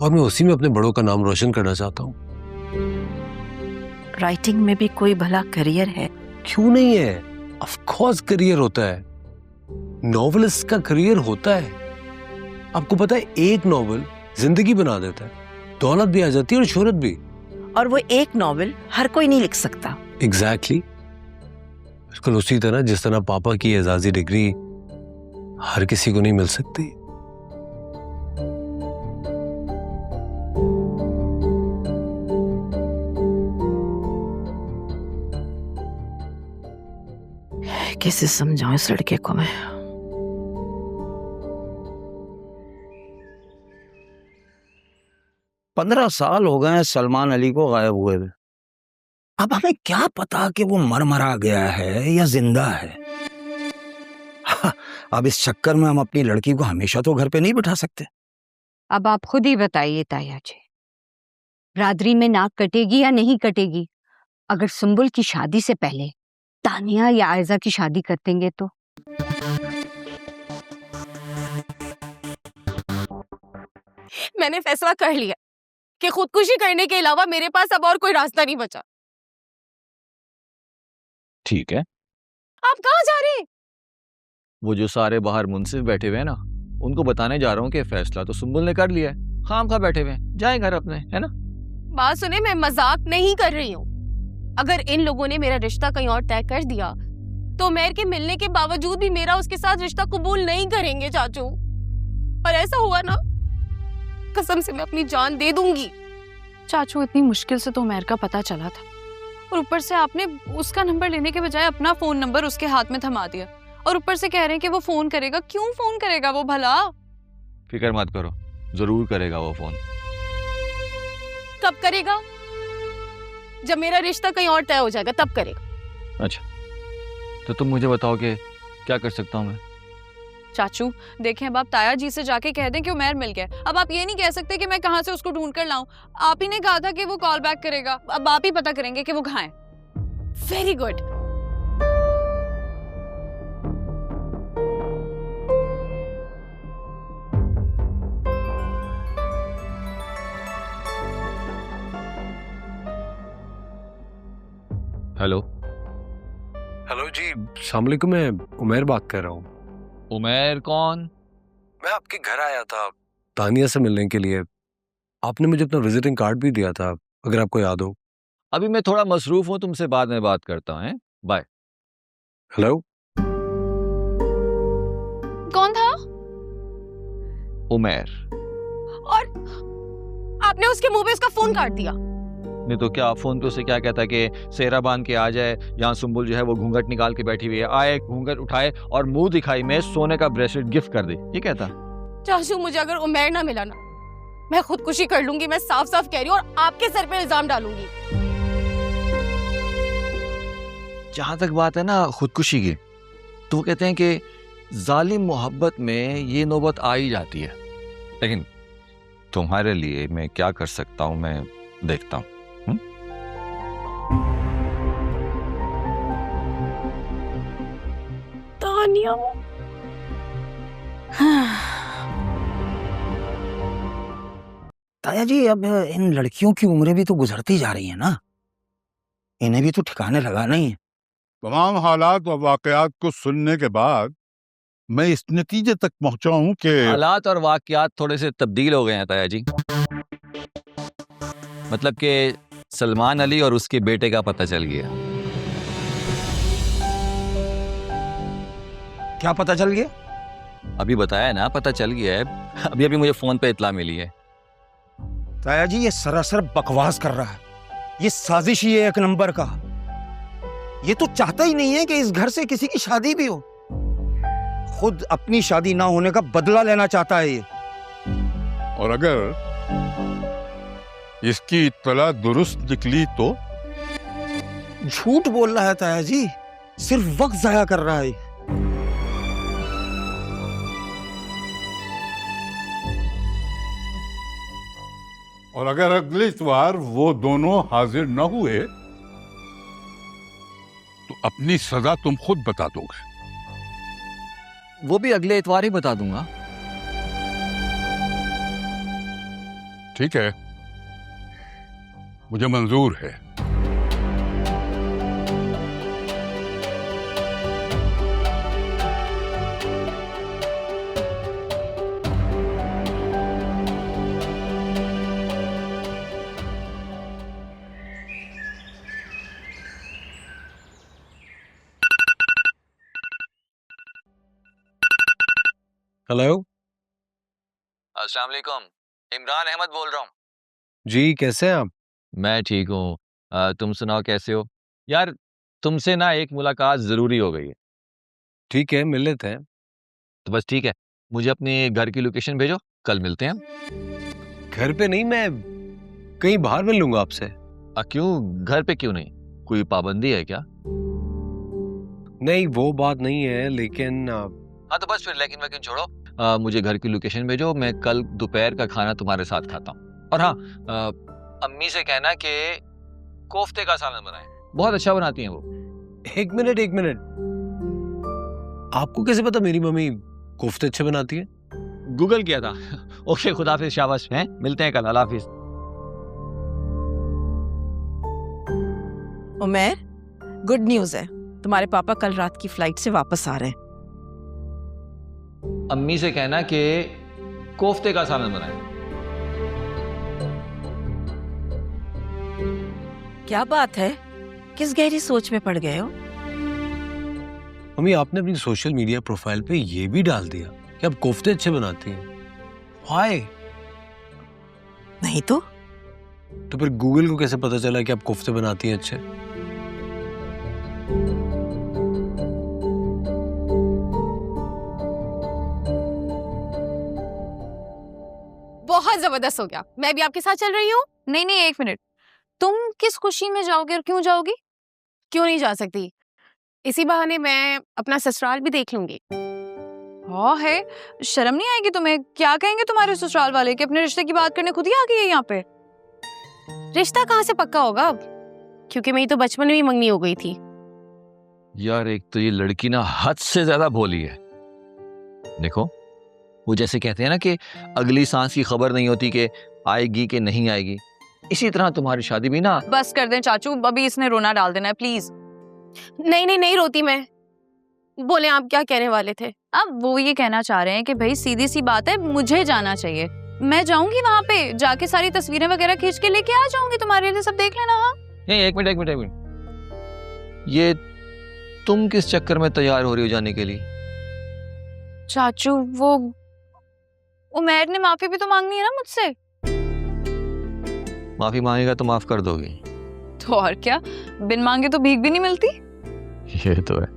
और मैं उसी में अपने बड़ों का नाम रोशन करना चाहता हूँ। राइटिंग में भी कोई भला करियर है? क्यों नहीं है, ऑफ कोर्स करियर होता है। नॉवेलिस्ट का करियर होता है। आपको पता है, एक नॉवेल जिंदगी बना देता है, दौलत भी आ जाती है और शोहरत भी। और वो एक नॉवेल हर कोई नहीं लिख सकता। एग्जैक्टली। बिल्कुल उसी तरह जिस तरह पापा की एजाजी डिग्री हर किसी को नहीं मिल सकती। कैसे समझाऊं इस लड़के को मैं? पंद्रह साल हो गए सलमान अली को गायब हुए। अब हमें क्या पता कि वो मर मरा गया है या जिंदा है। अब इस चक्कर में हम अपनी लड़की को हमेशा तो घर पे नहीं बिठा सकते। अब आप खुद ही बताइए ताया जी, बिरादरी में नाक कटेगी या नहीं कटेगी? अगर सुंबुल की शादी से पहले तानिया या आयजा की शादी कर देंगे तो? मैंने फैसला कर लिया कि खुदकुशी करने के अलावा मेरे पास अब और कोई रास्ता नहीं बचा। ठीक है, आप कहाँ जा रहे हैं? वो जो सारे बाहर मुंसिफ बैठे हुए हैं ना, उनको बताने जा रहा हूँ कि फैसला तो सुंबुल ने कर लिया है। खाम खा बैठे हुए हैं, जाए घर अपने, है ना? बात सुने, मैं मजाक नहीं कर रही हूँ। अगर इन लोगों ने मेरा रिश्ता कहीं और तय कर दिया तो उमैर के मिलने के बावजूद भी मेरा उसके साथ रिश्ता कबूल नहीं करेंगे चाचू। और ऐसा हुआ ना, कसम से मैं अपनी जान दे दूंगी। चाचू, इतनी मुश्किल से तो उमैर का पता चला था, और ऊपर से आपने उसका नंबर लेने के बजाय अपना फोन नंबर उसके हाथ में थमा दिया, और ऊपर से कह रहे हैं कि वो फोन करेगा। क्यों फोन करेगा वो भला? फिक्र मत करो, जरूर करेगा वो फोन। कब करेगा? जब मेरा रिश्ता कहीं और तय हो जाएगा तब करेगा। अच्छा, तो तुम मुझे बताओ कि क्या कर सकता हूँ मैं? चाचू देखें, अब आप ताया जी से जाके कह दें कि उमैर मिल गया। अब आप ये नहीं कह सकते कि मैं कहाँ से उसको ढूंढ कर लाऊं। आप ही ने कहा था कि वो कॉल बैक करेगा, अब आप ही पता करेंगे कि वो कहाँ है। Very good. हेलो। हेलो जी, अस्सलाम वालेकुम। मैं उमैर बात कर रहा हूँ। उमैर कौन? मैं आपके घर आया था तानिया से मिलने के लिए। आपने मुझे अपना विजिटिंग कार्ड भी दिया था, अगर आपको याद हो। अभी मैं थोड़ा मसरूफ हूँ, तुमसे बाद में बात करता हूँ। बाय। हेलो। कौन था? उमैर। और आपने उसके मुंह पे उसका फोन काट दिया। नहीं तो क्या, फोन पे उसे क्या कहता कि सेहरा बांध के आ जाए, यहाँ सुंबुल जो है वो घूंघट निकाल के बैठी हुई है, आए घूंघट उठाए और मुंह दिखाई में सोने का ब्रेसलेट गिफ्ट कर दे, ये कहता? चाचू, मुझे अगर उमैर ना मिला ना, मैं खुदकुशी कर लूंगी। मैं साफ साफ कह रही हूँ, और आपके सर पे इल्जाम डालूंगी। जहां तक बात है ना खुदकुशी की, तो वो कहते हैं कि जालिम मोहब्बत में ये नौबत आ ही जाती है। लेकिन तुम्हारे लिए मैं क्या कर सकता हूं, मैं देखता हूं। तानिया। ताया जी, अब इन लड़कियों की उम्रें भी तो गुजरती जा रही है ना, इन्हें भी तो ठिकाने लगाना ही है। तमाम हालात और वाकयात को सुनने के बाद मैं इस नतीजे तक पहुंचा हूं कि हालात और वाकयात थोड़े से तब्दील हो गए हैं ताया जी। मतलब कि सलमान अली और उसके बेटे का पता चल गया। क्या पता चल गया? अभी बताया ना, पता चल गया है। अभी अभी मुझे फोन पे इत्ला मिली है। ताया जी, ये सरासर बकवास कर रहा है, ये साजिश ही है एक नंबर का। ये तो चाहता ही नहीं है कि इस घर से किसी की शादी भी हो, खुद अपनी शादी ना होने का बदला लेना चाहता है ये। और अगर इसकी इत्तला दुरुस्त निकली तो? झूठ बोल रहा है ताया जी, सिर्फ वक्त जाया कर रहा है। और अगर अगले इतवार वो दोनों हाजिर न हुए तो अपनी सजा तुम खुद बता दोगे। वो भी अगले इतवार ही बता दूंगा। ठीक है, मुझे मंजूर है। हेलो अस्सलाम वालेकुम, इमरान अहमद बोल रहा हूँ। जी, कैसे हैं आप? मैं ठीक हूँ। तुम सुनाओ कैसे हो? यार, तुमसे ना एक मुलाकात ज़रूरी हो गई है। ठीक है, मिल लेते हैं। तो बस ठीक है, मुझे अपने घर की लोकेशन भेजो, कल मिलते हैं हम। घर पे नहीं, मैं कहीं बाहर मिल लूंगा आपसे। क्यों, घर पे क्यों नहीं? कोई पाबंदी है क्या? नहीं, वो बात नहीं है, लेकिन हाँ तो बस फिर लेकिन वैकिन छोड़ो। मुझे घर की लोकेशन भेजो, मैं कल दोपहर का खाना तुम्हारे साथ खाता हूँ। और हाँ, अम्मी से कहना कि कोफ्ते का सालन बनाएं, बहुत अच्छा बनाती हैं वो। एक मिनट। आपको कैसे पता मेरी मम्मी कोफ्ते अच्छे बनाती है? गूगल किया था। ओके, खुदाफिज, शाबाश, हैं, मिलते हैं कल, अल्लाह हाफिज। उमर, गुड न्यूज़ है, तुम्हारे पापा कल रात की फ्लाइट से वापस आ रहे हैं। अम्मी से कहना कि कोफ्ते का सालन बनाएं। क्या बात है, किस गहरी सोच में पड़ गए हो? मम्मी, आपने अपनी सोशल मीडिया प्रोफाइल पे ये भी डाल दिया कि आप कोफ्ते अच्छे बनाती हैं। Why? नहीं तो तो फिर गूगल को कैसे पता चला कि आप कोफ्ते बनाती हैं अच्छे? बहुत जबरदस्त हो गया, मैं भी आपके साथ चल रही हूँ। नहीं नहीं, एक मिनट, तुम किस खुशी में जाओगे और क्यों जाओगी? क्यों नहीं जा सकती? इसी बहाने मैं अपना ससुराल भी देख लूंगी। हाँ है, शर्म नहीं आएगी तुम्हें? क्या कहेंगे तुम्हारे ससुराल वाले कि अपने रिश्ते की बात करने खुद ही आ गई है यहाँ पे? रिश्ता कहाँ से पक्का होगा अब, क्योंकि मेरी तो बचपन में ही मंगनी हो गई थी। यार, एक तो ये लड़की ना हद से ज्यादा भोली है। देखो, वो जैसे कहते हैं ना कि अगली सांस की खबर नहीं होती कि आएगी कि नहीं आएगी, इसी तरह तुम्हारी शादी भी ना। बस कर दें चाचू, अभी इसने रोना डाल देना है, प्लीज। नहीं रोती मैं। बोले, आप क्या कहने वाले थे? अब वो ये कहना चाह रहे हैं कि भाई सीधी सी बात है, मुझे जाना चाहिए, मैं जाऊंगी वहां पे, जाके सारी तस्वीरें वगैरह खींच के लेके आ जाऊंगी, तुम्हारे लिए सब देख लेना। हाँ नहीं, एक मिनट, ये तुम किस चक्कर में तैयार हो रही हो जाने के लिए? चाचू, वो उमैर ने माफी भी तो मांगनी है ना मुझसे। माफी मांगेगा तो माफ कर दोगी? तो और क्या, बिन मांगे तो भीख भी नहीं मिलती। ये तो है।